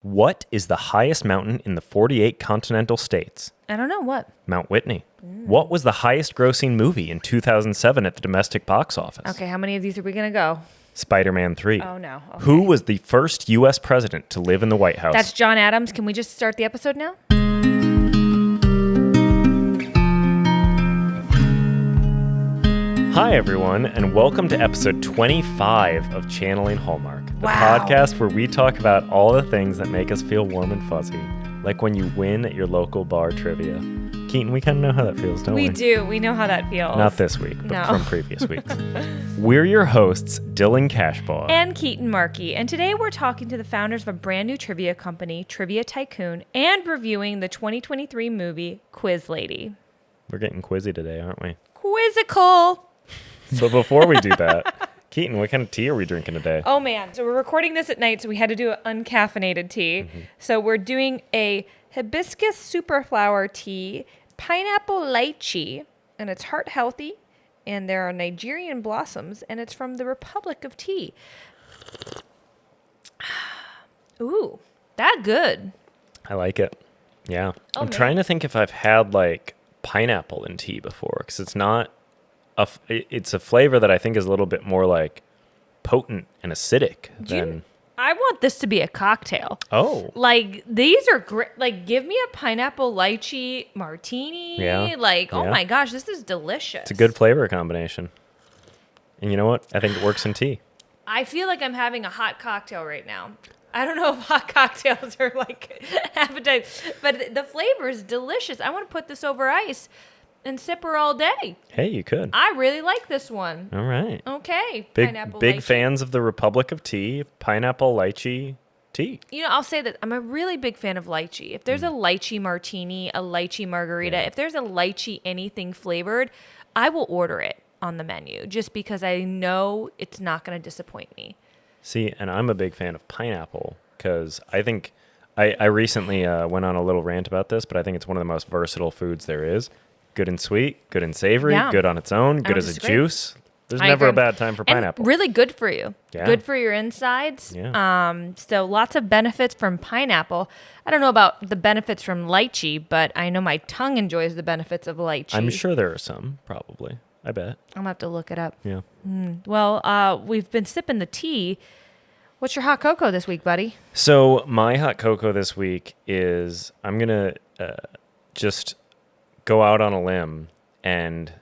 What is the highest mountain in the 48 continental states? I don't know. What? Mount Whitney. What was the highest grossing movie in 2007 at the domestic box office? Okay, how many of these are we going to go? Spider-Man 3. Oh, no. Okay. Who was the first U.S. president to live in the White House? That's John Adams. Can we just start the episode now? Hi, everyone, and welcome to episode 25 of Channeling Hallmark, the Wow. podcast where we talk about all the things that make us feel warm and fuzzy, like when you win at your local bar trivia. Keetin, we kind of know how that feels, don't we? We do. We know how that feels. Not this week, but No. from previous weeks. We're your hosts, Dylan Cashbaugh. And Keetin Markey. And today we're talking to the founders of a brand new trivia company, Trivia Tycoon, and reviewing the 2023 movie Quiz Lady. We're getting quizzy today, aren't we? Quizzical. So before we do that, Keetin, what kind of tea are we drinking today? Oh, man. So we're recording this at night, so we had to do an uncaffeinated tea. So we're doing a hibiscus superflower tea, pineapple lychee, and it's heart healthy, and there are Nigerian blossoms, and it's from the Republic of Tea. Ooh, that good. I like it. Yeah. Oh, I'm man. trying to think if I've had like pineapple in tea before, because it's not it's a flavor that I think is a little bit more like potent and acidic than. I want this to be a cocktail. Oh. Like, these are great. Like, give me a pineapple lychee martini. Yeah. Like, oh Yeah. my gosh, this is delicious. It's a good flavor combination. And you know what? I think it works in tea. I feel like I'm having a hot cocktail right now. I don't know if hot cocktails are like appetite, but the flavor is delicious. I want to put this over ice and sip her all day. Hey, you could. I really like this one. All right. Okay. Big Pineapple big lychee. fans of the Republic of Tea, pineapple lychee tea. You know, I'll say that I'm a really big fan of lychee. If there's a lychee martini, a lychee margarita, if there's a lychee anything flavored, I will order it on the menu just because I know it's not going to disappoint me. See, and I'm a big fan of pineapple because I think I recently went on a little rant about this, but I think it's one of the most versatile foods there is. Good and sweet, good and savory, Yeah. good on its own, good don't as a disagree. juice. There's I never a agree. bad time for And pineapple. really good for you. Yeah. Good for your insides. Yeah. So lots of benefits from pineapple. I don't know about the benefits from lychee, but I know my tongue enjoys the benefits of lychee. I'm sure there are some, probably. I bet. I'm going to have to look it up. Yeah. Well, we've been sipping the tea. What's your hot cocoa this week, buddy? So my hot cocoa this week is I'm going to just go out on a limb, and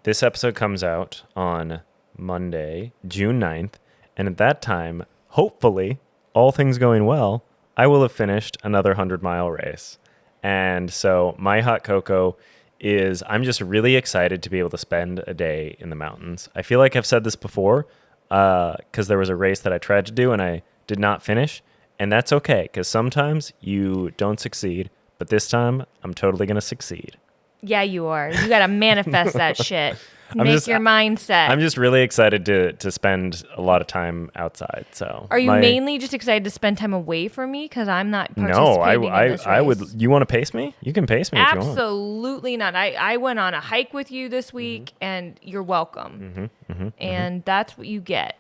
this episode comes out on Monday, June 9th, and at that time, hopefully, all things going well, I will have finished another 100-mile race. And so my hot cocoa is I'm just really excited to be able to spend a day in the mountains. I feel like I've said this before because there was a race that I tried to do and I did not finish. And that's okay because sometimes you don't succeed. But this time, I'm totally going to succeed. Yeah, you are. You got to manifest that shit. I'm Make just- your mindset. I'm just really excited to spend a lot of time outside. So Are you mainly just excited to spend time away from me? Because I'm not participating No, in this I would. race. You want to pace me? You can pace me if you want. Absolutely not. I went on a hike with you this week, and you're welcome. And that's what you get.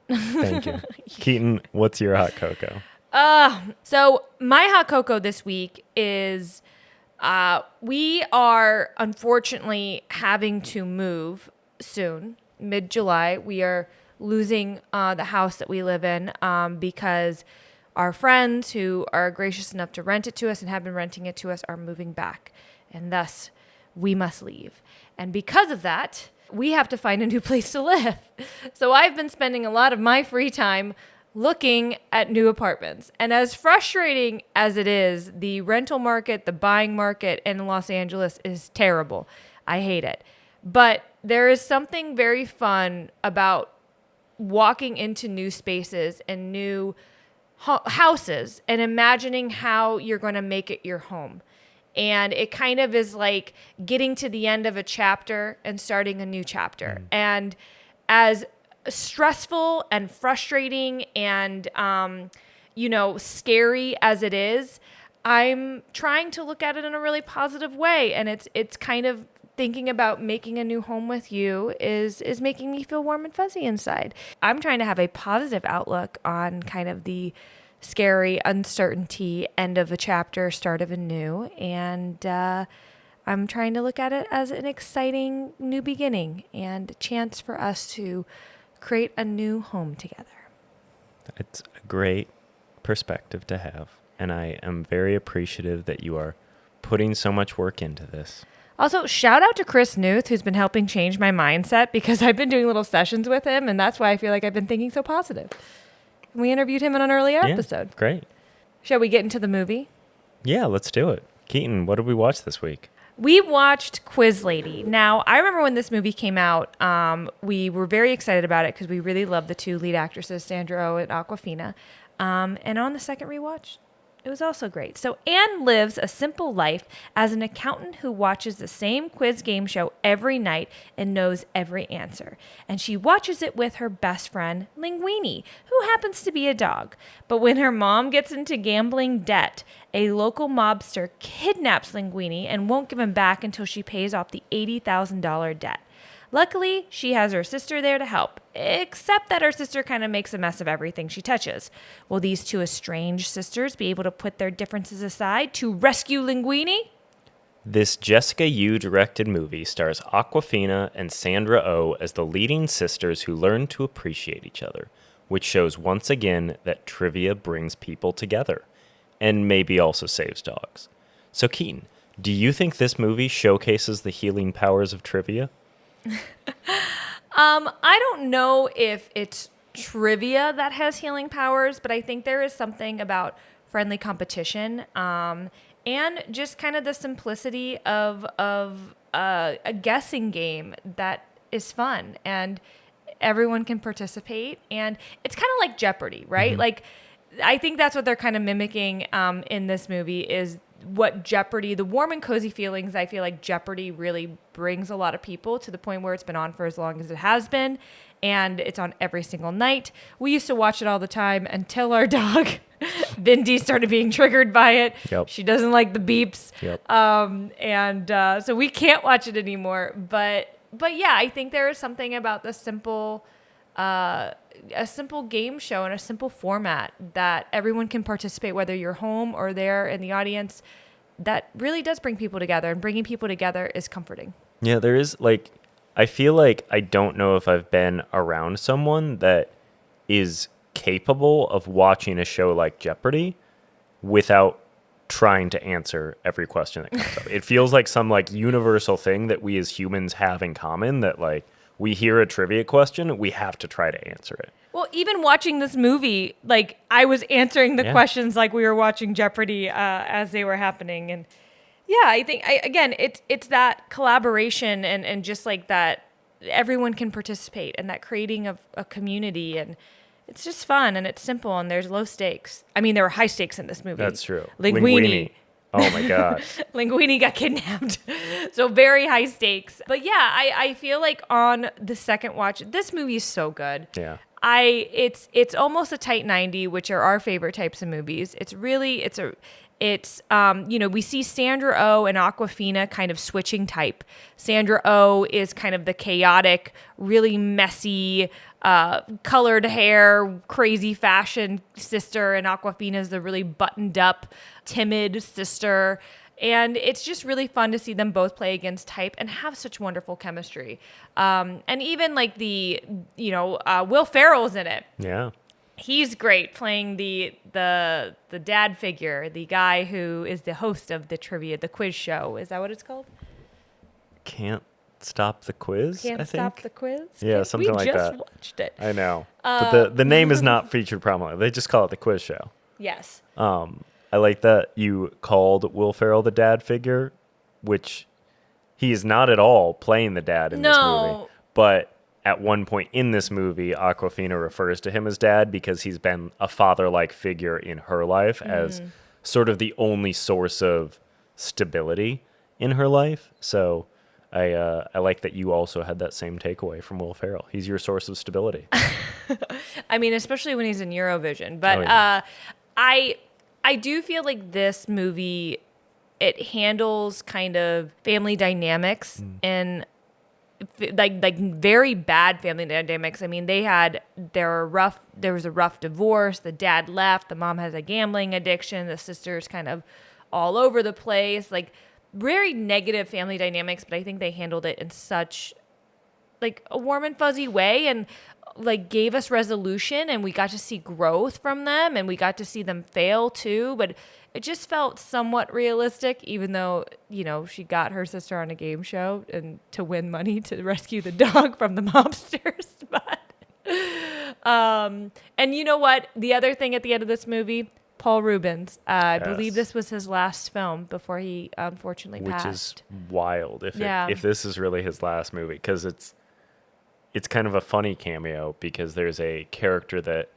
Thank you. Keetin, what's your hot cocoa? So my hot cocoa this week is we are unfortunately having to move soon, mid-July. We are losing the house that we live in because our friends who are gracious enough to rent it to us and have been renting it to us are moving back. And thus, we must leave. And because of that, we have to find a new place to live. So I've been spending a lot of my free time looking at new apartments. And as frustrating as it is, the rental market, the buying market in Los Angeles is terrible. I hate it. But there is something very fun about walking into new spaces and new houses and imagining how you're going to make it your home. And it kind of is like getting to the end of a chapter and starting a new chapter. And as stressful and frustrating and, scary as it is, I'm trying to look at it in a really positive way. And it's kind of thinking about making a new home with you is making me feel warm and fuzzy inside. I'm trying to have a positive outlook on kind of the scary uncertainty, end of a chapter, start of a new. And I'm trying to look at it as an exciting new beginning and a chance for us to create a new home together. It's a great perspective to have, and I am very appreciative that you are putting so much work into this. Also, shout out to Chris Newth, who's been helping change my mindset because I've been doing little sessions with him, and that's why I feel like I've been thinking so positive. We interviewed him in an earlier episode. Great. Shall we get into the movie? Yeah, let's do it. Keetin, what did we watch this week? We watched Quiz Lady. Now, I remember when this movie came out, we were very excited about it because we really loved the two lead actresses, Sandra Oh and Awkwafina. And on the second rewatch, it was also great. So Anne lives a simple life as an accountant who watches the same quiz game show every night and knows every answer. And she watches it with her best friend, Linguini, who happens to be a dog. But when her mom gets into gambling debt, a local mobster kidnaps Linguini and won't give him back until she pays off the $80,000 debt. Luckily, she has her sister there to help, except that her sister kind of makes a mess of everything she touches. Will these two estranged sisters be able to put their differences aside to rescue Linguini? This Jessica Yu directed movie stars Awkwafina and Sandra Oh as the leading sisters who learn to appreciate each other, which shows once again that trivia brings people together, and maybe also saves dogs. So Keetin, do you think this movie showcases the healing powers of trivia? I don't know if it's trivia that has healing powers, but I think there is something about friendly competition and just kind of the simplicity of a guessing game that is fun and everyone can participate. And it's kind of like Jeopardy, right? Mm-hmm. Like, I think that's what they're kind of mimicking in this movie is what Jeopardy, the warm and cozy feelings I feel like Jeopardy really brings a lot of people to the point where it's been on for as long as it has been. And it's on every single night. We used to watch it all the time until our dog, Bindi, started being triggered by it. Yep. She doesn't like the beeps. Yep. So we can't watch it anymore. But yeah, I think there is something about the simple a simple game show and a simple format that everyone can participate, whether you're home or there in the audience, that really does bring people together, and bringing people together is comforting. Yeah, there is, like, I feel like I don't know if I've been around someone that is capable of watching a show like Jeopardy without trying to answer every question that comes up. It feels like some like universal thing that we as humans have in common, that like we hear a trivia question, we have to try to answer it. Well, even watching this movie, like I was answering the questions like we were watching Jeopardy as they were happening. And yeah, I think, again, it's that collaboration and just like that everyone can participate and that creating of a community. And it's just fun and it's simple and there's low stakes. I mean, there were high stakes in this movie. That's true. Linguini. Oh my God. Linguini got kidnapped. So very high stakes. But yeah, I feel like on the second watch, this movie is so good. Yeah. It's almost a tight 90, which are our favorite types of movies. It's we see Sandra Oh and Awkwafina kind of switching type. Sandra Oh is kind of the chaotic, really messy, colored hair, crazy fashion sister, and Awkwafina is the really buttoned up, timid sister. And it's just really fun to see them both play against type and have such wonderful chemistry. And even like Will Ferrell's in it. Yeah. He's great playing the dad figure, the guy who is the host of the quiz show. Is that what it's called? Can't Stop the Quiz, I think? Stop the quiz? Yeah, something like that. We just watched it. I know. But the name is not featured prominently. They just call it the quiz show. Yes. I like that you called Will Ferrell the dad figure, which he is not at all playing the dad in this movie. But at one point in this movie, Awkwafina refers to him as dad because he's been a father-like figure in her life as sort of the only source of stability in her life. So I like that you also had that same takeaway from Will Ferrell. He's your source of stability. I mean, especially when he's in Eurovision. But I do feel like this movie, it handles kind of family dynamics in like very bad family dynamics. I mean, there was a rough divorce. The dad left. The mom has a gambling addiction. The sister's kind of all over the place. Like very negative family dynamics, but I think they handled it in such like a warm and fuzzy way, and like gave us resolution, and we got to see growth from them, and we got to see them fail too. But it just felt somewhat realistic, even though, she got her sister on a game show and to win money to rescue the dog from the mobsters. But, and you know what? The other thing at the end of this movie, Paul Rubens. I believe this was his last film before he unfortunately passed. Which is wild if this is really his last movie, because it's kind of a funny cameo, because there's a character that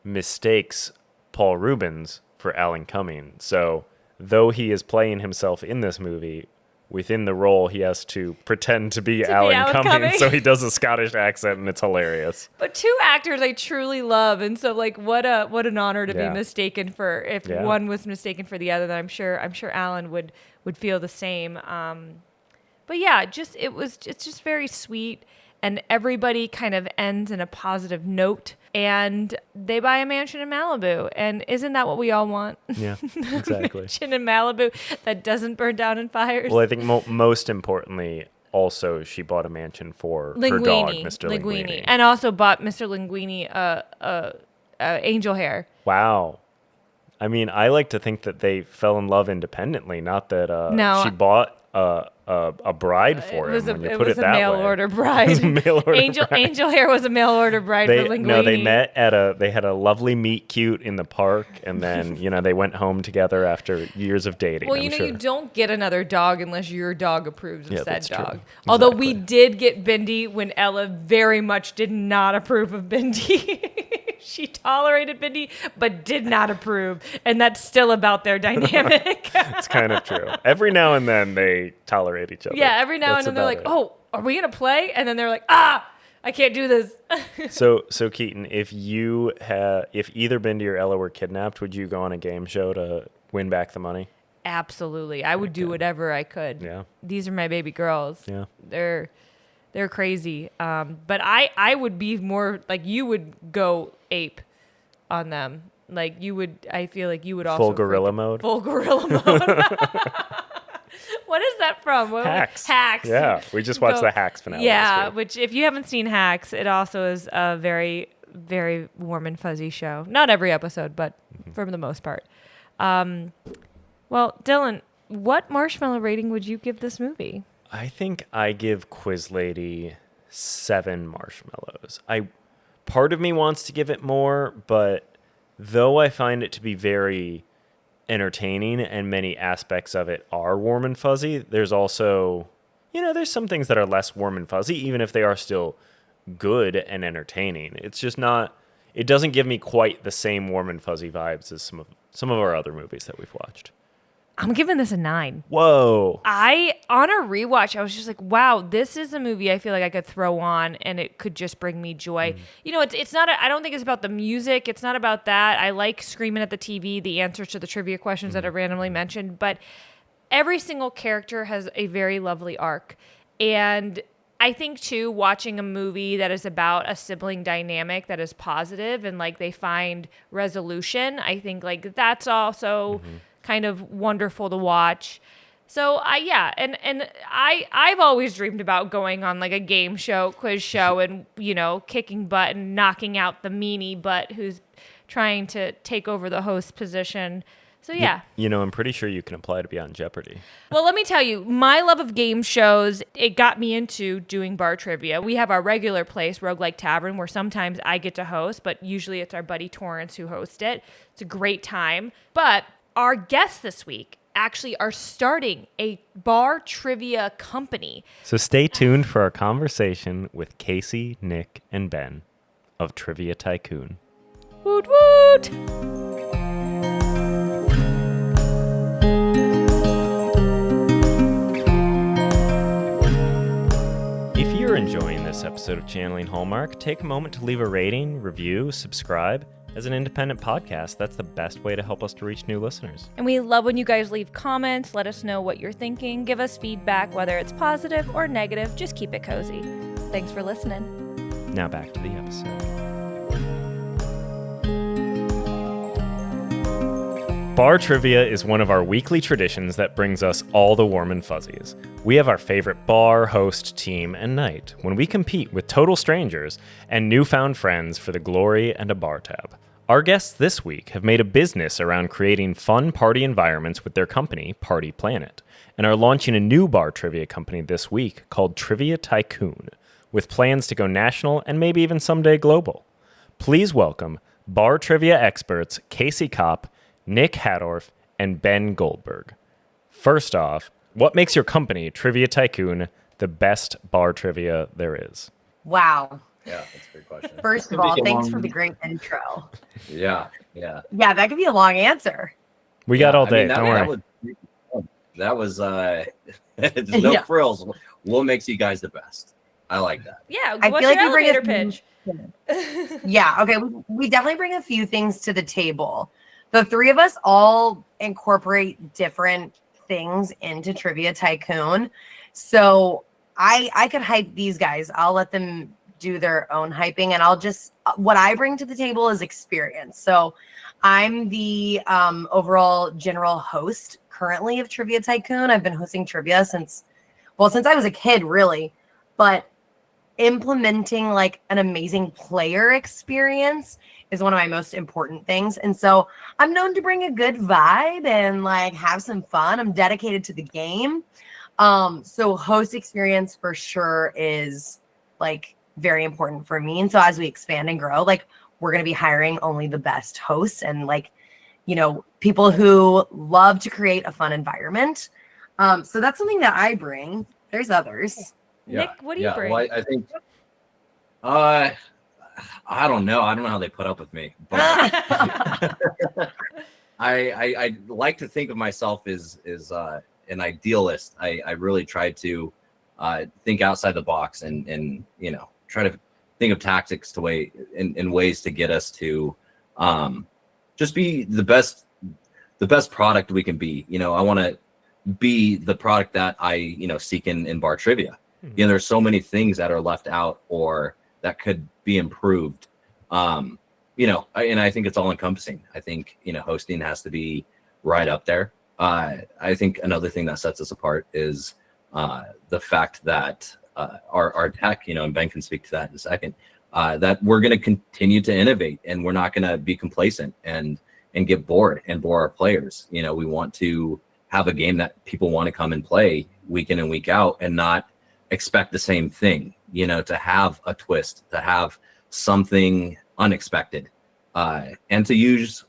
mistakes Paul Rubens for Alan Cumming. So though he is playing himself in this movie, within the role he has to pretend to be Alan Cumming. So he does a Scottish accent, and it's hilarious. But two actors I truly love, and so like what an honor to be mistaken for. If one was mistaken for the other, then I'm sure Alan would feel the same. But yeah, it's just very sweet. And everybody kind of ends in a positive note, and they buy a mansion in Malibu. And isn't that what we all want? Yeah, exactly. Mansion in Malibu that doesn't burn down in fires. Well, I think most importantly, also she bought a mansion for her dog, Mr. Linguini. And also bought Mr. Linguini angel hair. Wow. I mean, I like to think that they fell in love independently, not that she bought a bride for him. When you put it that way, it was a mail order bride. Angel hair was a mail order bride for Linguini. No, they met they had a lovely meet cute in the park, and then they went home together after years of dating. Well, you don't get another dog unless your dog approves of said dog. True. Although we did get Bindi when Ella very much did not approve of Bindi. She tolerated Bindi, but did not approve. And that's still about their dynamic. It's kind of true. Every now and then they tolerate each other. Yeah, every now and then they're like, oh, are we going to play? And then they're like, I can't do this. So Keetin, if either Bindi or Ella were kidnapped, would you go on a game show to win back the money? Absolutely. I would do whatever I could. Yeah. These are my baby girls. Yeah. They're crazy. But I would be more like you would go ape on them. Like I feel like you would also full gorilla mode. Full gorilla mode. What is that from? Hacks. Hacks. Yeah, we just watched the Hacks finale. Yeah, which if you haven't seen Hacks, it also is a very, very warm and fuzzy show. Not every episode, but for the most part. Well, Dylan, what marshmallow rating would you give this movie? I think I give Quiz Lady 7 marshmallows. Part of me wants to give it more, but though I find it to be very entertaining and many aspects of it are warm and fuzzy, there's also, there's some things that are less warm and fuzzy, even if they are still good and entertaining. It's just not, it doesn't give me quite the same warm and fuzzy vibes as some of our other movies that we've watched. I'm giving this a 9. Whoa. On a rewatch, I was just like, wow, this is a movie I feel like I could throw on and it could just bring me joy. It's not, I don't think it's about the music. It's not about that. I like screaming at the TV, the answers to the trivia questions that I randomly mentioned, but every single character has a very lovely arc. And I think too, watching a movie that is about a sibling dynamic that is positive and like they find resolution, I think like that's also kind of wonderful to watch. So I've always dreamed about going on like a game show, quiz show, and kicking butt and knocking out the meanie butt who's trying to take over the host position. So yeah. I'm pretty sure you can apply to be on Jeopardy. Well, let me tell you, my love of game shows, it got me into doing bar trivia. We have our regular place, Roguelike Tavern, where sometimes I get to host, but usually it's our buddy Torrance who hosts it. It's a great time. But our guests this week actually are starting a bar trivia company. So stay tuned for our conversation with Casey, Nick, and Ben of Trivia Tycoon. Woot woot! If you're enjoying this episode of Channeling Hallmark, take a moment to leave a rating, review, subscribe, As an independent podcast, that's the best way to help us to reach new listeners. And we love when you guys leave comments, let us know what you're thinking, give us feedback, whether it's positive or negative. Just keep it cozy. Thanks for listening. Now back to the episode. Bar trivia is one of our weekly traditions that brings us all the warm and fuzzies. We have our favorite bar, host, team, and night when we compete with total strangers and newfound friends for the glory and a bar tab. Our guests this week have made a business around creating fun party environments with their company, Party Planet, and are launching a new bar trivia company this week called Trivia Tycoon, with plans to go national and maybe even someday global. Please welcome bar trivia experts Casey Kopp, Nick Hadorf, and Ben Goldberg. First off, what makes your company, Trivia Tycoon, the best bar trivia there is? Wow. Yeah, that's a good question. First of all, thanks for the great intro. Yeah. Yeah, that could be a long answer. We got all day, don't worry. That was there's no frills. What makes you guys the best? I like that. Yeah, I what's feel like your we bring elevator a pitch? Yeah, okay. We definitely bring a few things to the table. The three of us all incorporate different things into Trivia Tycoon. So I could hype these guys. I'll let them do their own hyping, and I'll just, what I bring to the table is experience. So I'm the overall general host currently of Trivia Tycoon. I've been hosting trivia since I was a kid, really. But implementing like an amazing player experience is one of my most important things. And so I'm known to bring a good vibe and like have some fun. I'm dedicated to the game. So host experience for sure is like very important for me. And so as we expand and grow, like we're going to be hiring only the best hosts and like, you know, people who love to create a fun environment. So that's something that I bring. There's others. Nick, what do you bring? Well, I think I don't know. I don't know how they put up with me, but I like to think of myself as an idealist. I really try to think outside the box and you know, try to think of tactics in ways to get us to just be the best product we can be. You know, I want to be the product that I, you know, seek in bar trivia. Mm-hmm. You know, there's so many things that are left out or that could be improved. You know, and I think it's all encompassing. I think, you know, hosting has to be right up there. I think another thing that sets us apart is the fact that our tech, you know, and Ben can speak to that in a second, that we're going to continue to innovate and we're not going to be complacent and get bored and bore our players. You know, we want to have a game that people want to come and play week in and week out and not expect the same thing, you know, to have a twist, to have something unexpected, and to use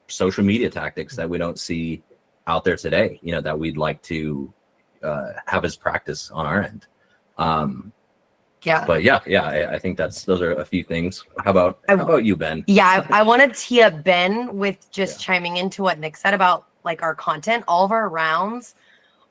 social media tactics that we don't see out there today, you know, that we'd like to have as practice on our end. But I think those are a few things. How about you, Ben? Yeah, I want to tee up Ben with just chiming into what Nick said about like our content. All of our rounds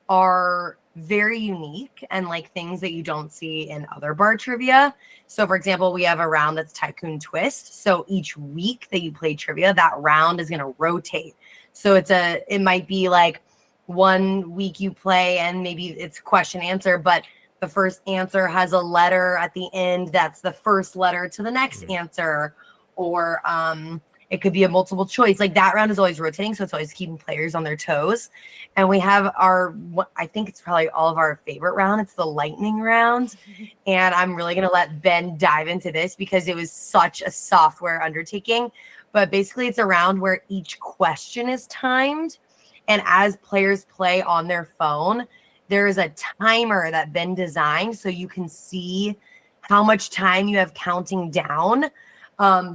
are very unique and like things that you don't see in other bar trivia. So for example, we have a round that's Tycoon Twist. So each week that you play trivia, that round is going to rotate. So it might be like 1 week you play and maybe it's question answer, but the first answer has a letter at the end that's the first letter to the next answer, or it could be a multiple choice. Like that round is always rotating, so it's always keeping players on their toes. And we have I think it's probably all of our favorite round. It's the lightning round. And I'm really going to let Ben dive into this because it was such a software undertaking. But basically it's a round where each question is timed. And as players play on their phone, there is a timer that Ben designed so you can see how much time you have counting down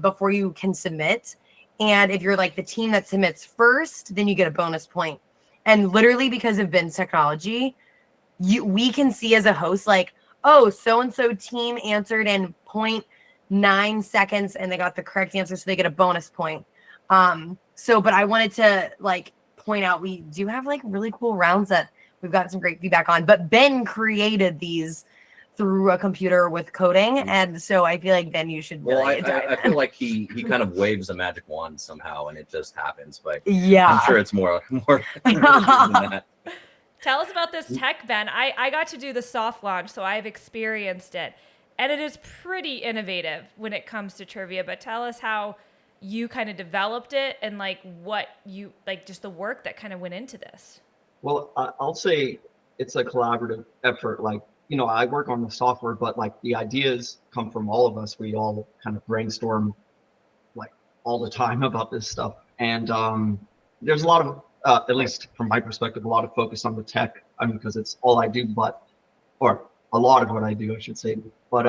before you can submit. And if you're like the team that submits first, then you get a bonus point. And literally because of Ben's technology, we can see as a host like, oh, so-and-so team answered in 0.9 seconds and they got the correct answer, so they get a bonus point. But I wanted to like point out, we do have like really cool rounds that we've got some great feedback on, but Ben created these through a computer with coding, and so I feel like then you should Well, really dive I feel in. like he kind of waves a magic wand somehow, and it just happens. But Yeah. I'm sure it's more than that. Tell us about this tech, Ben. I got to do the soft launch, so I've experienced it. And it is pretty innovative when it comes to trivia. But tell us how you kind of developed it and like what you, like just the work that kind of went into this. Well, I'll say it's a collaborative effort. Like, you know, I work on the software, but like the ideas come from all of us. We all kind of brainstorm like all the time about this stuff. And there's a lot of, at least from my perspective, a lot of focus on the tech. I mean, because it's all I do, or a lot of what I do, I should say. But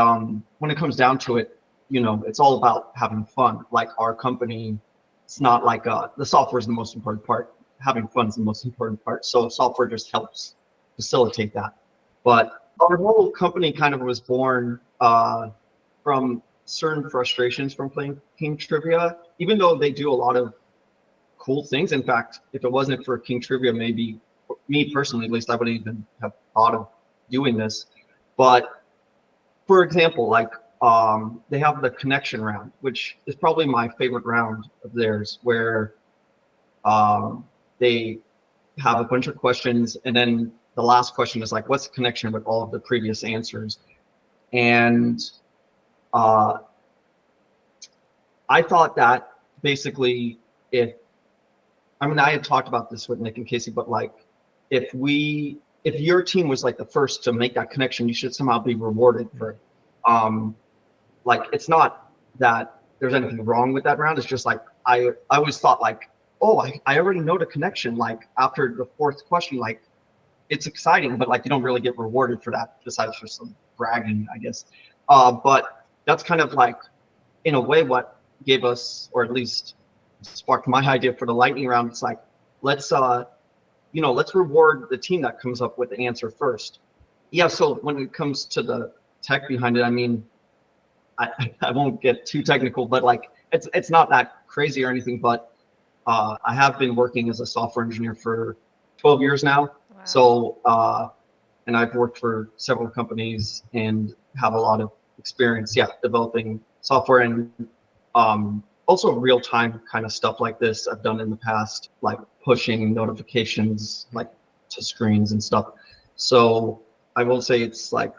when it comes down to it, you know, it's all about having fun. Like our company, it's not like the software is the most important part. Having fun is the most important part. So software just helps facilitate that. But our whole company kind of was born from certain frustrations from playing King Trivia, even though they do a lot of cool things. In fact, if it wasn't for King Trivia, maybe me personally, at least, I wouldn't even have thought of doing this. But for example, like they have the connection round, which is probably my favorite round of theirs, where they have a bunch of questions, and then the last question is like, what's the connection with all of the previous answers? And I thought that basically, I had talked about this with Nick and Casey, but like, if your team was like the first to make that connection, you should somehow be rewarded for it. Like, it's not that there's anything wrong with that round. It's just like, I always thought like, oh, I already know the connection. Like after the fourth question, like it's exciting, but like you don't really get rewarded for that besides for some bragging, I guess. But that's kind of like, in a way, what gave us, or at least sparked my idea for the lightning round. It's like, let's reward the team that comes up with the answer first. Yeah. So when it comes to the tech behind it, I mean, I won't get too technical, but like it's not that crazy or anything. But I have been working as a software engineer for 12 years now. Wow. So and I've worked for several companies and have a lot of experience, developing software and also real-time kind of stuff like this I've done in the past, like pushing notifications like to screens and stuff. So I will say it's like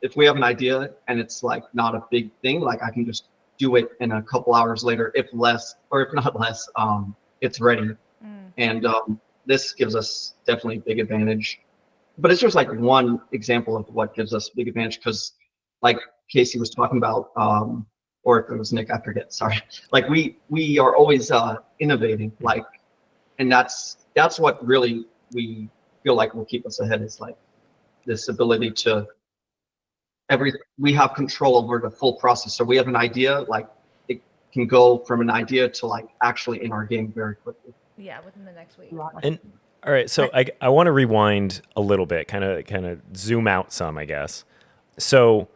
if we have an idea and it's like not a big thing, like I can just do it in a couple hours later, if not less, it's ready. And this gives us definitely a big advantage. But it's just like one example of what gives us a big advantage, because like Casey was talking about, or if it was Nick, I forget, sorry. Like we are always innovating, like, and that's what really we feel like will keep us ahead, is like this ability to we have control over the full process. So we have an idea, like it can go from an idea to like actually in our game very quickly. Yeah, within the next week. And all right, so I want to rewind a little bit, kind of zoom out some, I guess. So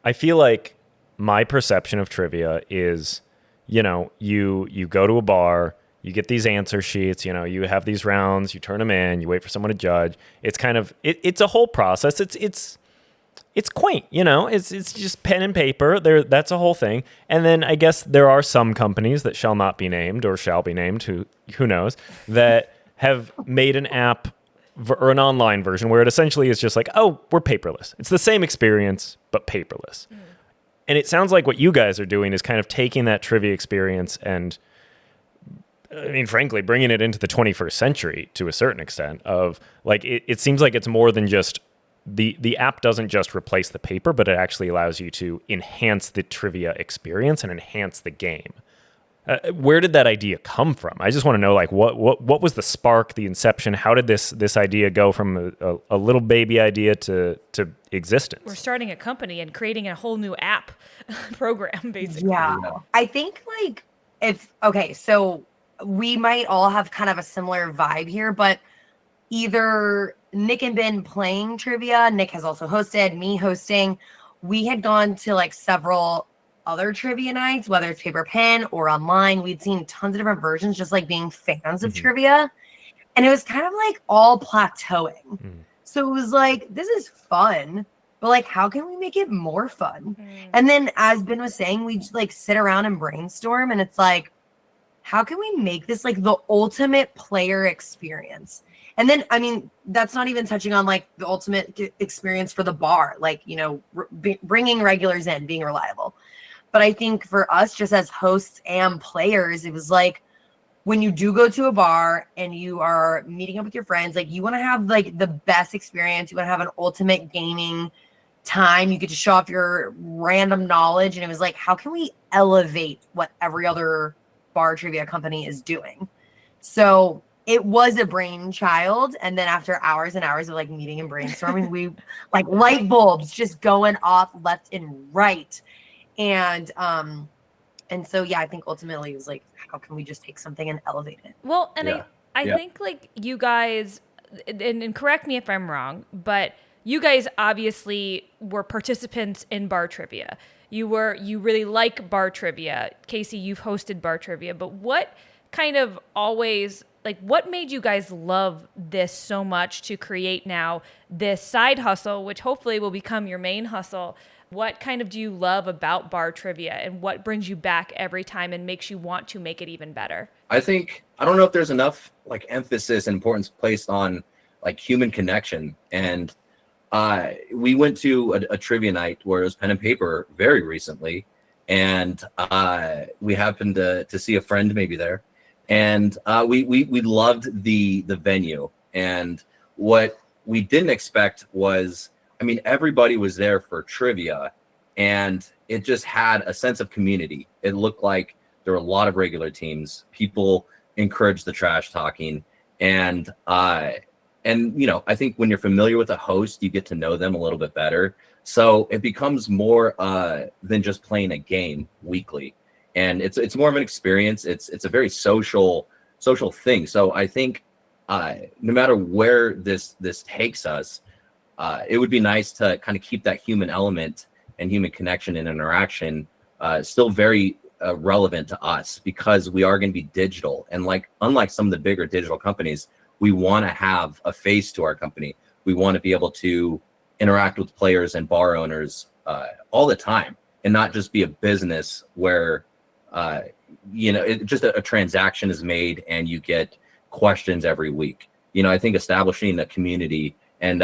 I feel like my perception of trivia is, you go to a bar, you get these answer sheets, you have these rounds, you turn them in, you wait for someone to judge. It's kind of it's a whole process. It's quaint, it's just pen and paper. That's a whole thing. And then I guess there are some companies that shall not be named or shall be named, who knows, that have made an app or an online version where it essentially is just like, oh, we're paperless. It's the same experience, but paperless. And it sounds like what you guys are doing is kind of taking that trivia experience and, I mean, frankly, bringing it into the 21st century to a certain extent of like, it seems like it's more than just the app doesn't just replace the paper, but it actually allows you to enhance the trivia experience and enhance the game. Where did that idea come from? I just want to know, like, what was the spark, the inception? How did this idea go from a little baby idea to existence? We're starting a company and creating a whole new app program, basically. Yeah. I think like so we might all have kind of a similar vibe here, but either Nick and Ben playing trivia, Nick has also hosted, me hosting. We had gone to like several other trivia nights, whether it's paper pen or online. We'd seen tons of different versions, just like being fans of trivia. And it was kind of like all plateauing. So it was like, this is fun, but like, how can we make it more fun? And then, as Ben was saying, we just like sit around and brainstorm, and it's like, how can we make this like the ultimate player experience? And then, I mean, that's not even touching on like the ultimate experience for the bar, like, you know, bringing regulars in, being reliable. But I think for us, just as hosts and players, it was like, when you do go to a bar and you are meeting up with your friends, like, you want to have like the best experience. You want to have an ultimate gaming time. You get to show off your random knowledge. And it was like, how can we elevate what every other bar trivia company is doing? So it was a brainchild. And then after hours and hours of like meeting and brainstorming, we like light bulbs just going off left and right. And so, yeah, I think ultimately it was like, how can we just take something and elevate it? Well, and Yeah. I think like you guys, and correct me if I'm wrong, but you guys obviously were participants in bar trivia. You really like bar trivia. Casey, you've hosted bar trivia, but what kind of always, like, what made you guys love this so much to create now this side hustle, which hopefully will become your main hustle? What kind of do you love about bar trivia, and what brings you back every time and makes you want to make it even better? I think, I don't know if there's enough like emphasis and importance placed on like human connection. And we went to a trivia night where it was pen and paper very recently. And we happened to see a friend maybe there. And we loved the venue. And what we didn't expect was, I mean, everybody was there for trivia, and it just had a sense of community. It looked like there were a lot of regular teams. People encouraged the trash talking, and you know, I think when you're familiar with a host, you get to know them a little bit better. So it becomes more than just playing a game weekly, and it's more of an experience. It's a very social thing. So I think no matter where this takes us, it would be nice to kind of keep that human element and human connection and interaction still very relevant to us, because we are going to be digital. And like, unlike some of the bigger digital companies, we want to have a face to our company. We want to be able to interact with players and bar owners all the time, and not just be a business where, you know, just a transaction is made and you get questions every week. You know, I think establishing a community and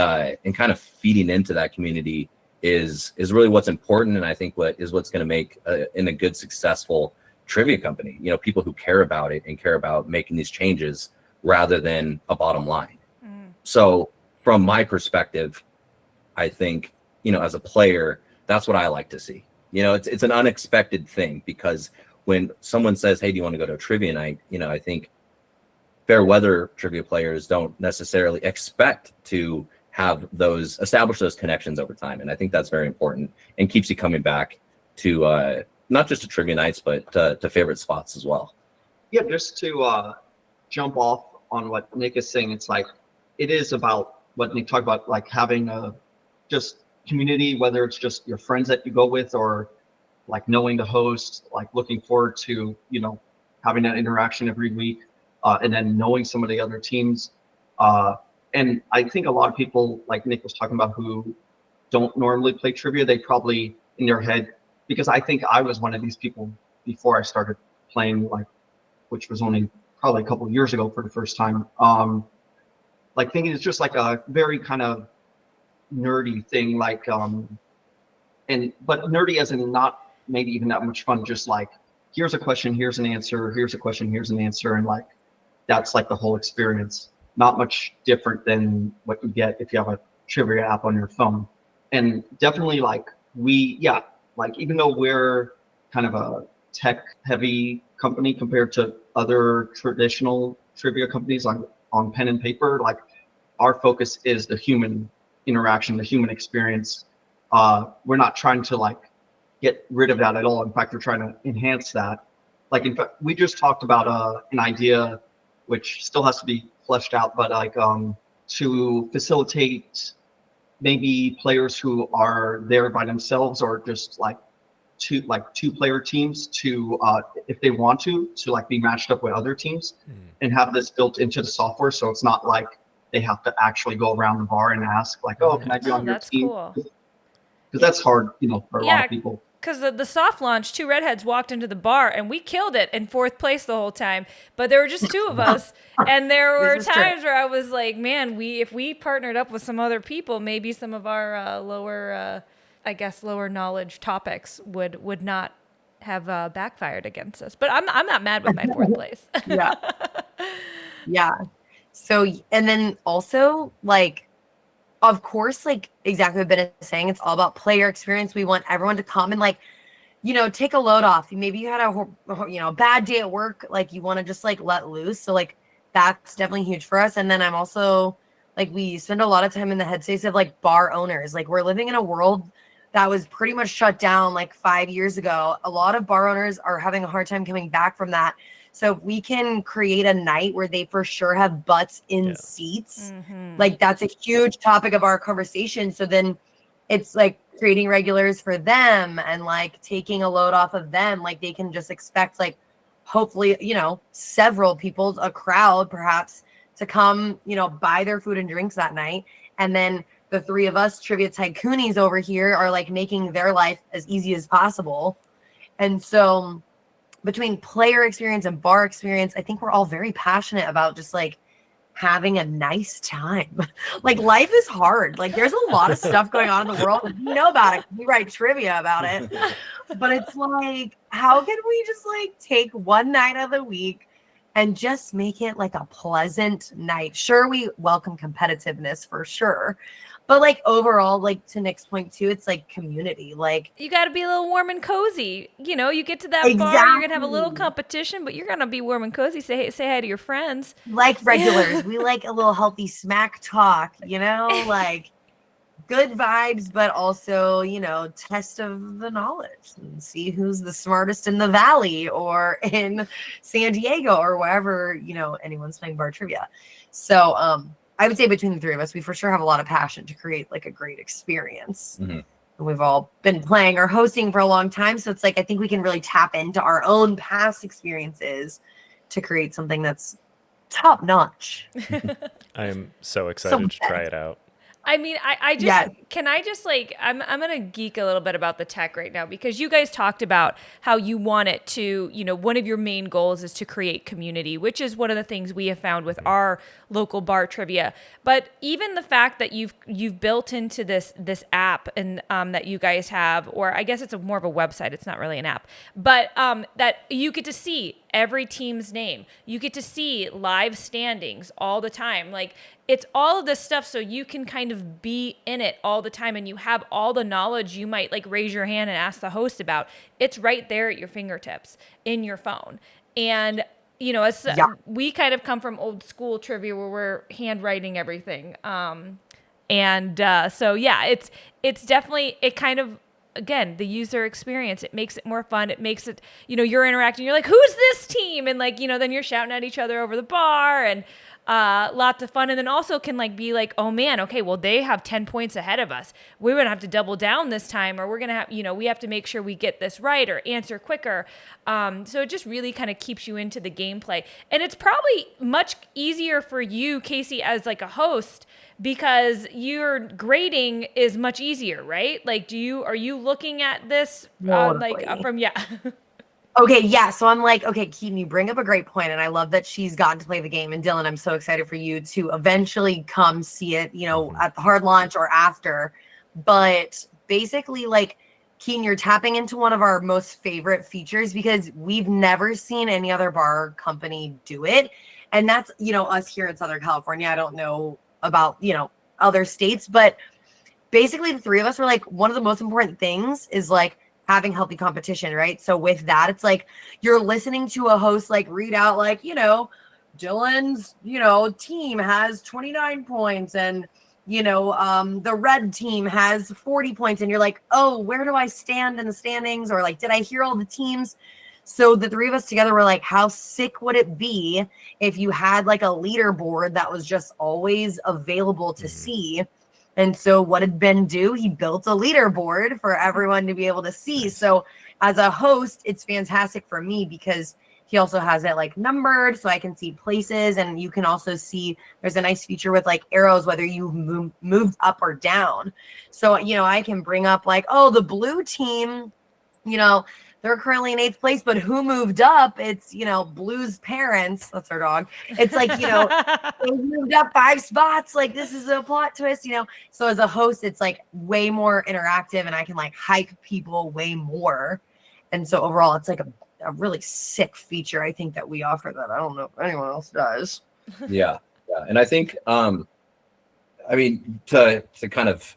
kind of feeding into that community is really what's important, and I think what's going to make in a good, successful trivia company. You know, people who care about it and care about making these changes rather than a bottom line. So from my perspective, I think, you know, as a player, that's what I like to see. You know, it's an unexpected thing, because when someone says, "Hey, do you want to go to a trivia night?" You know, I think fair weather trivia players don't necessarily expect to have establish those connections over time. And I think that's very important and keeps you coming back to not just to trivia nights, but to favorite spots as well. Yeah, just to jump off on what Nick is saying, it's like, it is about what Nick talked about, like having a just community, whether it's just your friends that you go with, or like knowing the host, like looking forward to, you know, having that interaction every week. And then knowing some of the other teams. And I think a lot of people, like Nick was talking about, who don't normally play trivia, they probably in their head, because I think I was one of these people before I started playing, like, which was only probably a couple of years ago for the first time. Like thinking it's just like a very kind of nerdy thing, like, but nerdy as in not maybe even that much fun, just like, here's a question, here's an answer, here's a question, here's an answer, and like, that's like the whole experience. Not much different than what you get if you have a trivia app on your phone. And definitely, like, like, even though we're kind of a tech heavy company compared to other traditional trivia companies on pen and paper, like, our focus is the human interaction, the human experience. We're not trying to like get rid of that at all. In fact, we're trying to enhance that. Like, in fact, we just talked about an idea which still has to be fleshed out, but like to facilitate maybe players who are there by themselves, or just like two player teams to if they want to like be matched up with other teams, and have this built into the software, so it's not like they have to actually go around the bar and ask like, "Oh, can I be on your That's team?" cool. because that's hard, for a lot Yeah. of people. Because the soft launch, two redheads walked into the bar and we killed it in fourth place the whole time. But there were just two of us. And there were This is true. times where I was like, man, if we partnered up with some other people, maybe some of our lower knowledge topics would not have backfired against us. But I'm not mad with my fourth place. Yeah. Yeah. So, and then also, like, of course, like exactly what Ben is saying, it's all about player experience. We want everyone to come and, like, take a load off. Maybe you had a bad day at work, like you want to just like let loose. So like that's definitely huge for us. And then I'm also like, we spend a lot of time in the headspace of like bar owners. Like we're living in a world that was pretty much shut down like 5 years ago. A lot of bar owners are having a hard time coming back from that. So if we can create a night where they for sure have butts in seats, like that's a huge topic of our conversation. So then it's like creating regulars for them and like taking a load off of them. Like they can just expect like hopefully, several people, a crowd perhaps, to come, buy their food and drinks that night. And then the three of us Trivia Tycoonies over here are like making their life as easy as possible. And so between player experience and bar experience, I think we're all very passionate about just like having a nice time. Like life is hard. Like there's a lot of stuff going on in the world. We know about it. We write trivia about it. But it's like, how can we just like take one night of the week and just make it like a pleasant night? Sure, we welcome competitiveness for sure. But like overall, like to Nick's point too, it's like community. Like you got to be a little warm and cozy. You get to that bar, you're gonna have a little competition, but you're gonna be warm and cozy. Say hi to your friends. Like regulars, we like a little healthy smack talk. Like good vibes, but also test of the knowledge and see who's the smartest in the valley or in San Diego or wherever anyone's playing bar trivia. So I would say between the three of us, we for sure have a lot of passion to create like a great experience. And we've all been playing or hosting for a long time. So it's like, I think we can really tap into our own past experiences to create something that's top notch. I am so excited to try it out. I mean, can I just like, I'm going to geek a little bit about the tech right now, because you guys talked about how you want it to, one of your main goals is to create community, which is one of the things we have found with our local bar trivia. But even the fact that you've built into this app and that you guys have, or I guess it's more of a website, it's not really an app, but that you get to see every team's name. You get to see live standings all the time. Like it's all of this stuff so you can kind of be in it all the time and you have all the knowledge you might like raise your hand and ask the host about. It's right there at your fingertips in your phone. And we kind of come from old school trivia where we're handwriting everything. So it's definitely, it kind of, again, the user experience, it makes it more fun. It makes it, you're interacting. You're like, who's this team? And like, then you're shouting at each other over the bar and lots of fun. And then also can like be like, oh man, okay, well they have 10 points ahead of us. We're going to have to double down this time, or we're going to have, we have to make sure we get this right or answer quicker. So it just really kind of keeps you into the gameplay. And it's probably much easier for you, Casey, as like a host, because your grading is much easier, right? Like, are you looking at this Okay, yeah. So I'm like, okay, Keetin, you bring up a great point, and I love that she's gotten to play the game. And Dylan, I'm so excited for you to eventually come see it, at the hard launch or after. But basically, like, Keetin, you're tapping into one of our most favorite features because we've never seen any other bar company do it. And that's, us here in Southern California. I don't know about, other states, but basically the three of us were like, one of the most important things is like having healthy competition, right? So with that, it's like you're listening to a host like read out like, Dylan's, team has 29 points and, the red team has 40 points. And you're like, oh, where do I stand in the standings? Or like, did I hear all the teams? So the three of us together were like, how sick would it be if you had like a leaderboard that was just always available to see? And so what did Ben do? He built a leaderboard for everyone to be able to see. So as a host, it's fantastic for me because He also has it like numbered so I can see places. And you can also see there's a nice feature with like arrows, whether you moved up or down. So, I can bring up like, oh, the blue team, they're currently in 8th place, but who moved up? It's, Blue's parents. That's our dog. It's like, they moved up 5 spots. Like, this is a plot twist, So as a host, it's like way more interactive and I can like hype people way more. And so overall, it's like a really sick feature, I think, that we offer that I don't know if anyone else does. Yeah. And I think, to kind of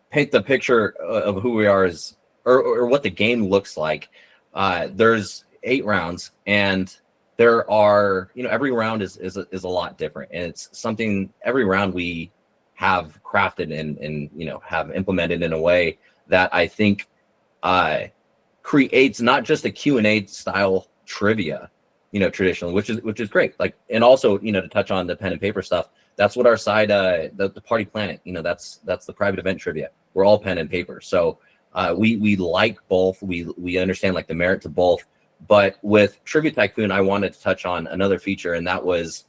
paint the picture of who we are as, or what the game looks like, there's 8 rounds, and there are, every round is a lot different, and it's something every round we have crafted and have implemented in a way that I think creates not just a Q&A style trivia, traditionally, which is great. Like, and also, to touch on the pen and paper stuff, that's what our side, the Party Planet, that's the private event trivia. We're all pen and paper. So we like both. We understand like the merit to both. But with Trivia Tycoon, I wanted to touch on another feature, and that was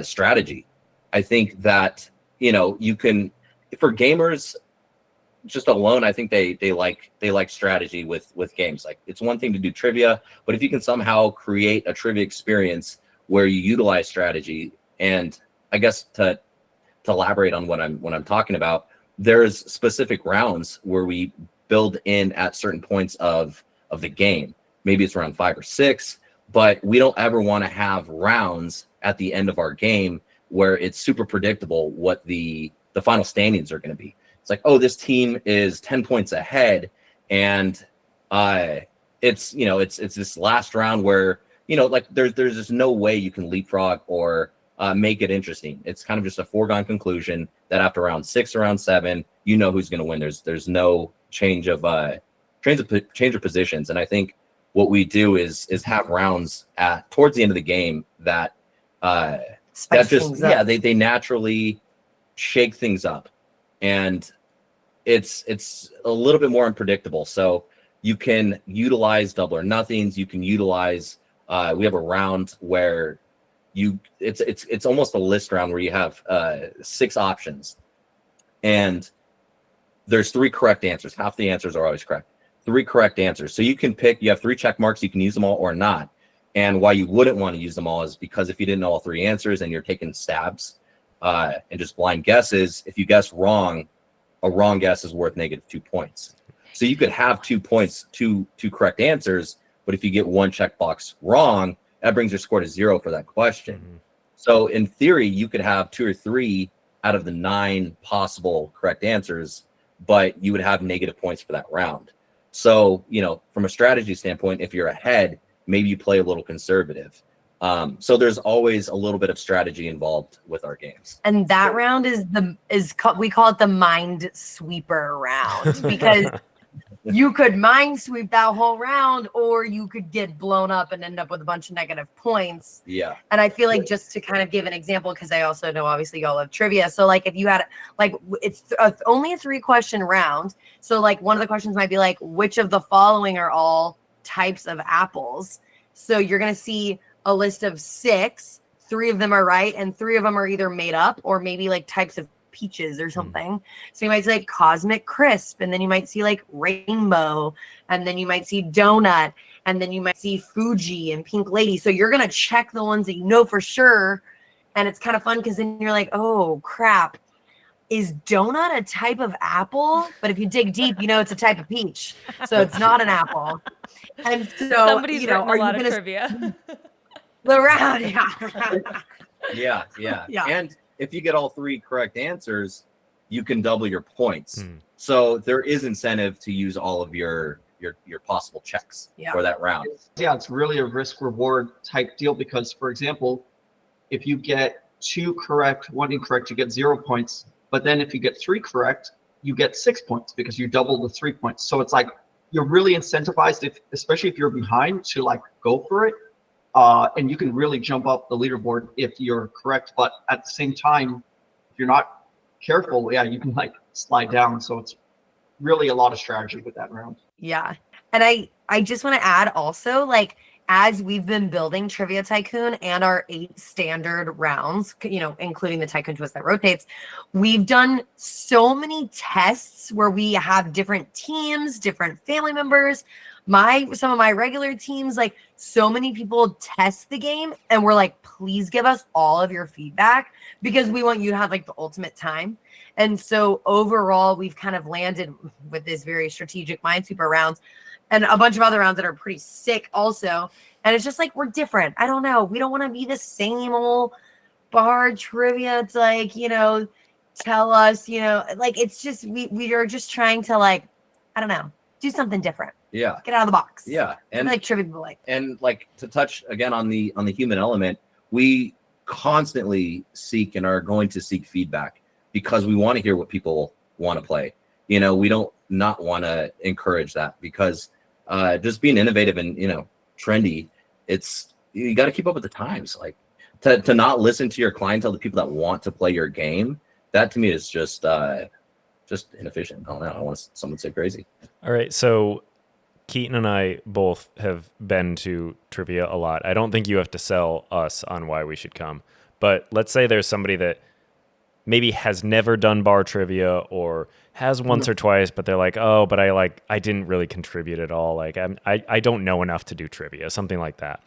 strategy. I think that, you can, for gamers just alone, I think they like strategy with games. Like, it's one thing to do trivia, but if you can somehow create a trivia experience where you utilize strategy, and I guess to elaborate on what I'm talking about, there's specific rounds where we build in at certain points of the game. Maybe it's around 5 or 6, but we don't ever want to have rounds at the end of our game where it's super predictable what the final standings are going to be. It's like, oh, this team is 10 points ahead, and it's this last round where like there's just no way you can leapfrog or make it interesting. It's kind of just a foregone conclusion that after round 6 or round 7, who's going to win. There's no change of positions, and I think what we do is have rounds towards the end of the game that they naturally shake things up, and it's a little bit more unpredictable. So you can utilize double or nothings. You can utilize we have a round where it's almost a list round where you have 6 options, and there's 3 correct answers. Half the answers are always correct. 3 correct answers. So you can pick, you have 3 check marks, you can use them all or not. And why you wouldn't want to use them all is because if you didn't know all 3 answers and you're taking stabs and just blind guesses, if you guess wrong, a wrong guess is worth -2 points. So you could have 2 points, two correct answers, but if you get 1 checkbox wrong, that brings your score to 0 for that question. Mm-hmm. So in theory, you could have 2 or 3 out of the 9 possible correct answers, but you would have negative points for that round. So, from a strategy standpoint, if you're ahead, maybe you play a little conservative. So there's always a little bit of strategy involved with our games. And that round we call it the mind sweeper round, because you could mind sweep that whole round, or you could get blown up and end up with a bunch of negative points. Yeah. And I feel like, just to kind of give an example, because I also know obviously y'all love trivia. So like, if you had it's only a 3-question round. So like, one of the questions might be like, which of the following are all types of apples? So you're going to see a list of 6, 3 of them are right, and 3 of them are either made up or maybe like types of peaches or something. So you might see like Cosmic Crisp, and then you might see like Rainbow, and then you might see Donut, and then you might see Fuji and Pink Lady. So you're going to check the ones that you know for sure. And it's kind of fun because then you're like, oh crap, is donut a type of apple? But if you dig deep, it's a type of peach. So it's not an apple. And so, somebody's written a lot of trivia. Around, yeah. And if you get all 3 correct answers, you can double your points. So there is incentive to use all of your possible checks for that round. It's really a risk reward type deal, because, for example, if you get 2 correct, 1 incorrect, you get 0 points. But then if you get 3 correct, you get 6 points because you double the 3 points. So it's like you're really incentivized, especially if you're behind, to like go for it. And you can really jump up the leaderboard if you're correct. But at the same time, if you're not careful, you can like slide down. So it's really a lot of strategy with that round. Yeah. And I just want to add also, like, as we've been building Trivia Tycoon and our 8 standard rounds, including the Tycoon twist that rotates, we've done so many tests where we have different teams, different family members. Some of my regular teams, like so many people test the game and we're like, please give us all of your feedback because we want you to have like the ultimate time. And so overall, we've kind of landed with this very strategic Minesweeper rounds and a bunch of other rounds that are pretty sick also. And it's just like, we're different. I don't know. We don't want to be the same old bar trivia. It's like, tell us, like, it's just, we are just trying to like, I don't know, do something different. Yeah. Get out of the box. Yeah. And like trivia people like. And like to touch again on the human element, we constantly seek and are going to seek feedback because we want to hear what people want to play. We don't not want to encourage that because just being innovative and trendy, you got to keep up with the times. Like to not listen to your clientele, the people that want to play your game, that to me is just inefficient. I don't know. I want someone to say crazy. All right, so Keetin and I both have been to trivia a lot. I don't think you have to sell us on why we should come. But let's say there's somebody that maybe has never done bar trivia or has once or twice, but they're like, oh, but I didn't really contribute at all. Like I don't know enough to do trivia, something like that.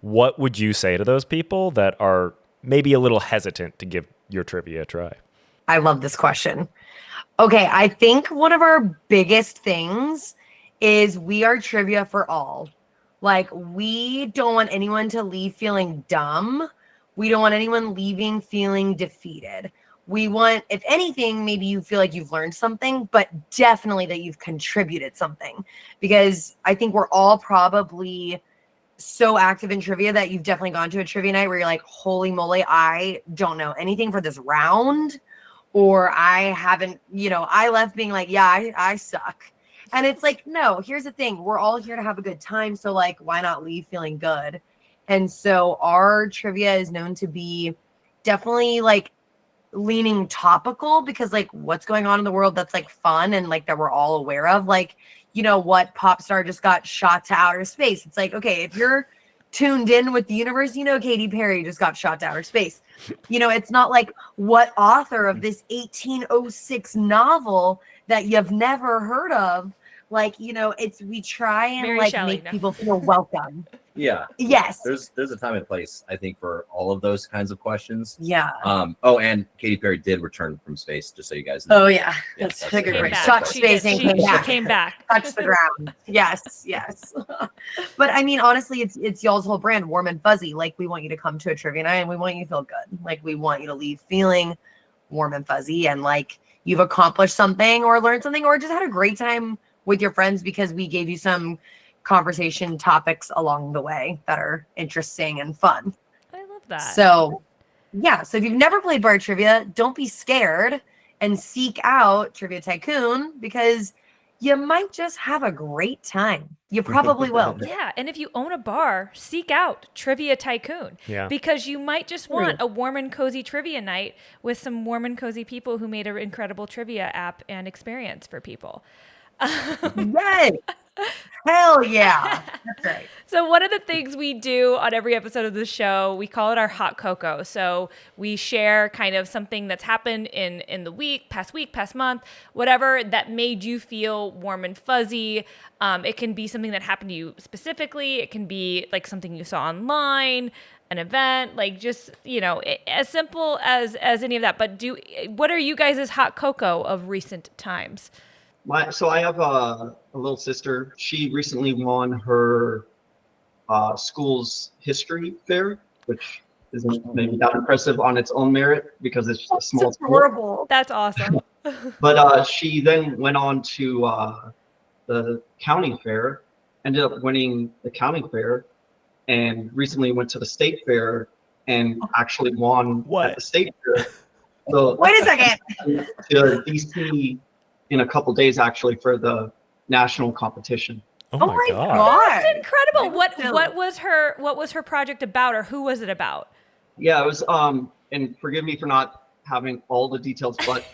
What would you say to those people that are maybe a little hesitant to give your trivia a try? I love this question. Okay, I think one of our biggest things is we are trivia for all. Like, we don't want anyone to leave feeling dumb. We don't want anyone leaving feeling defeated. We want, if anything, maybe you feel like you've learned something, but definitely that you've contributed something. Because I think we're all probably so active in trivia that you've definitely gone to a trivia night where you're like, holy moly, I don't know anything for this round. Or I haven't, I left being like, yeah, I suck. And it's like, no, here's the thing. We're all here to have a good time. So like, why not leave feeling good? And so our trivia is known to be definitely like leaning topical because like what's going on in the world that's like fun and like that we're all aware of. Like, what pop star just got shot to outer space. It's like, okay, if you're tuned in with the universe, Katy Perry just got shot to outer space. It's not like what author of this 1806 novel that you've never heard of. Like, we try and Mary like Shelley, make no. people feel welcome. Yeah. Yes. There's a time and place, I think, for all of those kinds of questions. Yeah. And Katy Perry did return from space, just so you guys know. Oh yeah. Yes, That's a good Came word. back. Touch She space did. and She came back. came back. Touch the ground. Yes. But I mean, honestly, it's y'all's whole brand, warm and fuzzy. Like, we want you to come to a trivia night and we want you to feel good. Like, we want you to leave feeling warm and fuzzy and like you've accomplished something or learned something or just had a great time with your friends because we gave you some conversation topics along the way that are interesting and fun. I love that. So yeah, so if you've never played bar trivia, don't be scared and seek out Trivia Tycoon because you might just have a great time. You probably will. Yeah, and if you own a bar, seek out Trivia Tycoon. Yeah. Because you might just want a warm and cozy trivia night with some warm and cozy people who made an incredible trivia app and experience for people. Yes. Hell yeah. That's right. So one of the things we do on every episode of the show, we call it our hot cocoa. So we share kind of something that's happened in the week, past month, whatever that made you feel warm and fuzzy. It can be something that happened to you specifically. It can be like something you saw online, an event, like just, as simple as any of that. But what are you guys' hot cocoa of recent times? So I have a little sister. She recently won her school's history fair, which isn't maybe that impressive on its own merit because it's a small It's school. horrible. That's awesome. But she then went on to the county fair, ended up winning the county fair, and recently went to the state fair and actually won at the state fair. So Wait a second. to DC in a couple days actually for the national competition. Oh my God. That's incredible. What was her project about, or who was it about? Yeah, it was and forgive me for not having all the details, but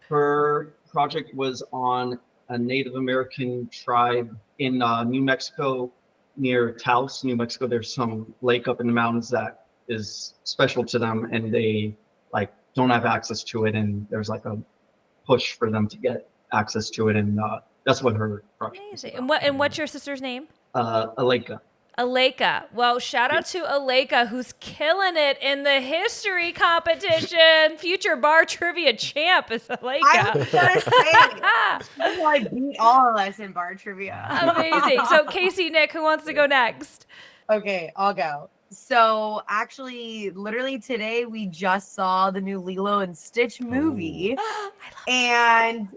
her project was on a Native American tribe in New Mexico near Taos, New Mexico. There's some lake up in the mountains that is special to them, and they like don't have access to it. And there's like a push for them to get access to it, and that's what her project is Amazing. about. And what's your sister's name? Aleka. Aleka. Well, shout out to Aleka, who's killing it in the history competition. Future bar trivia champ is I Aleka. was gonna say, you like beat all of us in bar trivia. Amazing. So, Casey, Nick, who wants to go next? Okay, I'll go. So actually, literally today we just saw the new Lilo and Stitch movie, and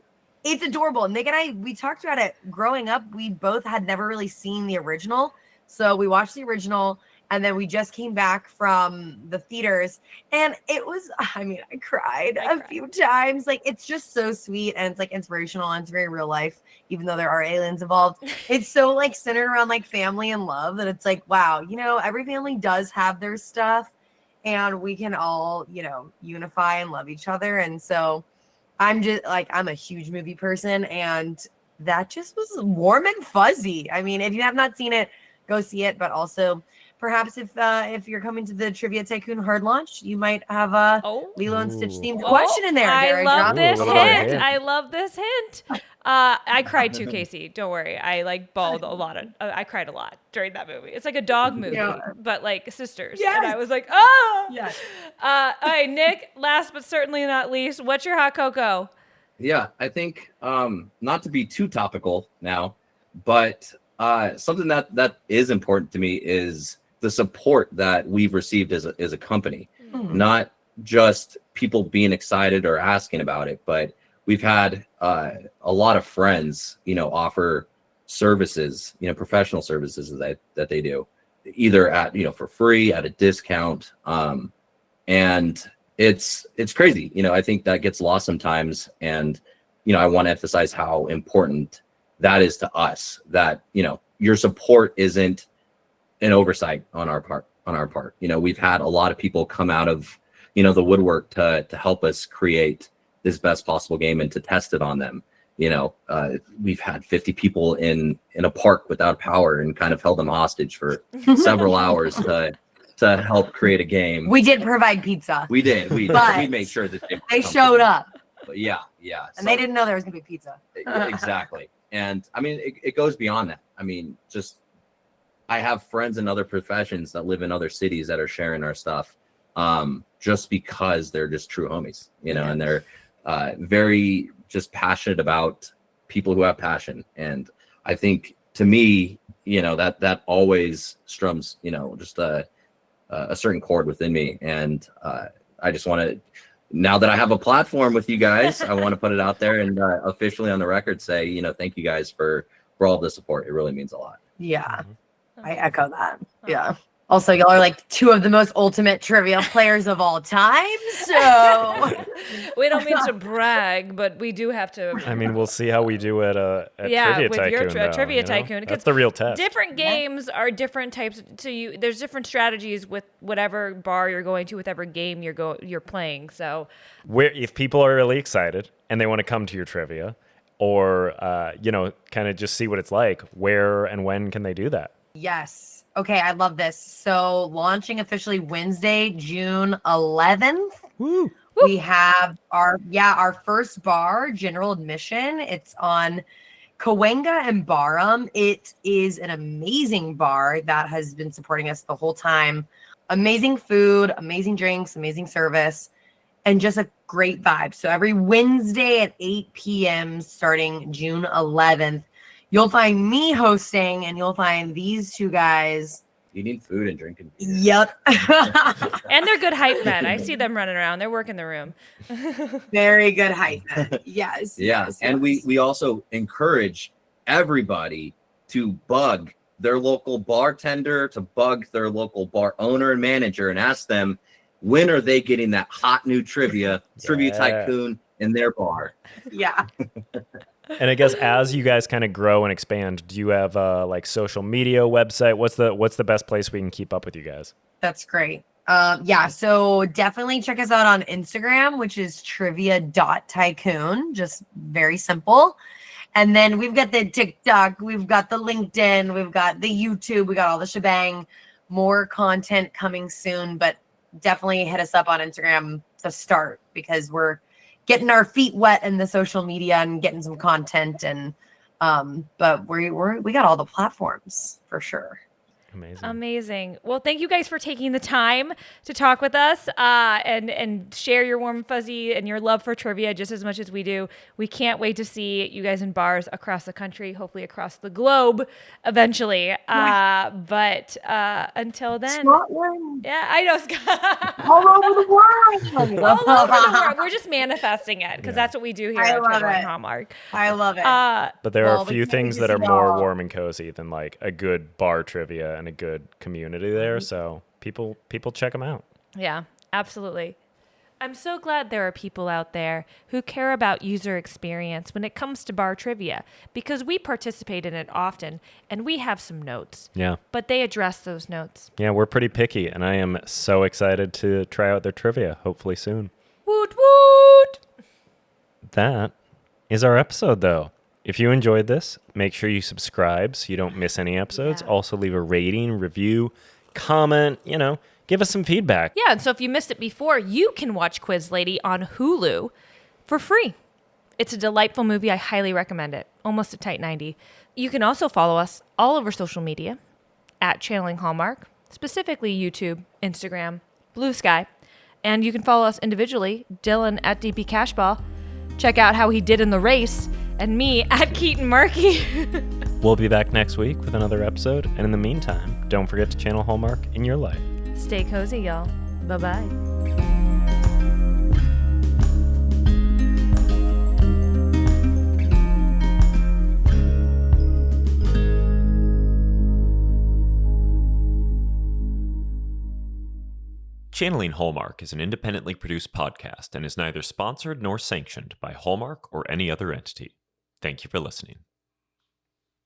it's adorable. Nick and I, we talked about it growing up. We both had never really seen the original, so we watched the original, and then we just came back from the theaters, and it was, I mean, I cried a few times. Like, it's just so sweet, and it's like inspirational, and it's very real life, even though there are aliens involved. It's so like centered around like family and love that it's like, wow, you know, every family does have their stuff, and we can all, you know, unify and love each other. And so I'm just like, I'm a huge movie person, and that just was warm and fuzzy. I mean, if you have not seen it, go see it. But also, perhaps if you're coming to the Trivia Tycoon hard launch, you might have a Lilo and Stitch themed question in there. I love this Ooh, hint. hint. I love this hint. I cried too, Casey. Don't worry. I like bawled a lot. I cried a lot during that movie. It's like a dog movie, but like sisters. Yes. And I was like, oh. Yes. All right, Nick. Last but certainly not least, what's your hot cocoa? Yeah, I think not to be too topical now, but something that is important to me is the support that we've received as a company. Not just people being excited or asking about it, but we've had a lot of friends, you know, offer services, you know, professional services that they do, either at, you know, for free, at a discount, and it's crazy. You know, I think that gets lost sometimes, and you know, I want to emphasize how important that is to us. That, you know, your support isn't an oversight on our part. You know, we've had a lot of people come out of, you know, the woodwork to help us create this best possible game and to test it on them. You know, we've had 50 people in a park without power and kind of held them hostage for several hours to help create a game. We did provide pizza. We did. We made sure that They showed up. But yeah. And they didn't know there was gonna be pizza. Exactly. And I mean, it goes beyond that. I mean, just I have friends in other professions that live in other cities that are sharing our stuff, just because they're just true homies, you know, and they're very just passionate about people who have passion. And I think, to me, you know, that always strums, you know, just a certain chord within me. And I just want to, now that I have a platform with you guys, I want to put it out there and officially on the record say, you know, thank you guys for all the support. It really means a lot. Yeah, I echo that. Yeah. Also, y'all are like two of the most ultimate trivia players of all time. So We don't mean to brag, but we do have to. I mean, we'll see how we do at Trivia with Tycoon. your though, Trivia you know? Tycoon. That's the real test. Different games are different types. There's different strategies with whatever bar you're going to, whatever game you're playing. So, If people are really excited and they want to come to your trivia, or you know, kind of just see what it's like, where and when can they do that? yes. Okay, I love this. So launching officially Wednesday, June 11th. Woo! We have our first bar, general admission. It's on Cahuenga and Barham. It is an amazing bar that has been supporting us the whole time. Amazing food, amazing drinks, amazing service, and just a great vibe. So every Wednesday at 8 p.m. starting June 11th, you'll find me hosting, and you'll find these two guys. You need food and drink. Yep. and they're good hype men. I see them running around. They're working the room. Very good hype men. Yes. Yeah. Yes, And yes. we also encourage everybody to bug their local bartender, to bug their local bar owner and manager, and ask them, when are they getting that hot new Trivia Tycoon in their bar? Yeah. And I guess as you guys kind of grow and expand, do you have like social media, website? What's the best place we can keep up with you guys? That's great. Yeah, so definitely check us out on Instagram, which is trivia.tycoon, just very simple. And then we've got the TikTok, we've got the LinkedIn, we've got the YouTube, we got all the shebang. More content coming soon, but definitely hit us up on Instagram to start because we're getting our feet wet in the social media and getting some content. And but we got all the platforms for sure. Amazing. Well, thank you guys for taking the time to talk with us and share your warm fuzzy and your love for trivia just as much as we do. We can't wait to see you guys in bars across the country, hopefully across the globe eventually. But until then, Scotland. yeah, I know, Scott. All over the world. All over the world. We're just manifesting it because that's what we do here I at love Trivia it. Hallmark. I love it. But there are a Well, we few can't wait things to that are see more y'all. warm and cozy than like a good bar trivia and a good community there. So people check them out. Yeah, absolutely. I'm so glad there are people out there who care about user experience when it comes to bar trivia because we participate in it often and we have some notes. Yeah. But they address those notes. Yeah, we're pretty picky, and I am so excited to try out their trivia, hopefully soon. Woot woot! That is our episode, though. If you enjoyed this, make sure you subscribe so you don't miss any episodes. Yeah. Also, leave a rating, review, comment, give us some feedback. Yeah, and so if you missed it before, you can watch Quiz Lady on Hulu for free. It's a delightful movie. I highly recommend it. Almost a tight 90. You can also follow us all over social media at Channeling Hallmark, specifically YouTube, Instagram, Blue Sky. And you can follow us individually, Dylan at DP Cashball. Check out how he did in the race, and me at Keetin Markey. We'll be back next week with another episode. And in the meantime, don't forget to channel Hallmark in your life. Stay cozy, y'all. Bye-bye. Channeling Hallmark is an independently produced podcast and is neither sponsored nor sanctioned by Hallmark or any other entity. Thank you for listening.